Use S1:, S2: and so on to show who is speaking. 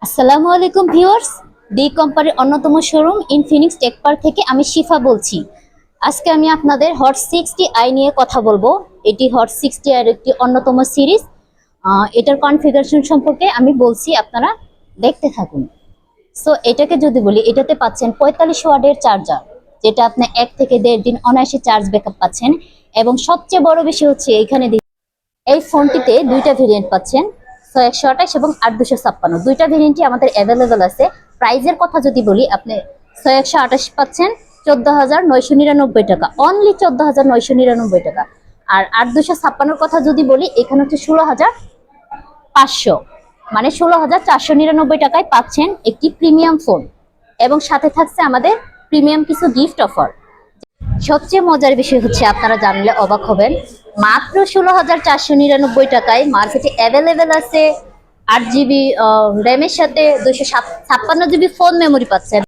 S1: আসসালামু আলাইকুম viewers. D কোম্পানির অন্যতম শোরুম ইনফিনিক্স টেকপার থেকে আমি শিফা বলছি। আজকে আমি আপনাদের হট 60i নিয়ে কথা বলবো। এটি হট 60 এর একটি অন্যতম সিরিজ। এটার কনফিগারেশন সম্পর্কে আমি বলছি, আপনারা দেখতে থাকুন। সো এটাকে যদি বলি, এটাতে পাচ্ছেন 45 ওয়াটের চার্জার, যেটা আপনি 1 থেকে 1.5 দিন অনায়াসে চার্জ ব্যাকআপ পাচ্ছেন। এবং সবচেয়ে বড় বিষয় হচ্ছে এইখানে এই ফোনটিতে দুইটা ভেরিয়েন্ট পাচ্ছেন, 128 এবং 8256। দুইটা ভেরিয়েন্টই আমাদের অ্যাভেলেবেল আছে। প্রাইজের কথা যদি বলি, আপনি 128 পাচ্ছেন 14,999 টাকা, অনলি 14,999 টাকা। আর 8256 কথা যদি বলি, এখানে হচ্ছে 16,500, মানে 16,499 টাকায় পাচ্ছেন একটি প্রিমিয়াম ফোন। এবং সাথে থাকছে আমাদের প্রিমিয়াম কিছু গিফট অফার। সবচেয়ে মজার বিষয় হচ্ছে, আপনারা জানলে অবাক হবেন, মাত্র 16,499 টাকায় মার্কেটে অ্যাভেলেবেল আছে 8 জিবি র্যামের সাথে 256 জিবি ফোন মেমোরি পাচ্ছেন।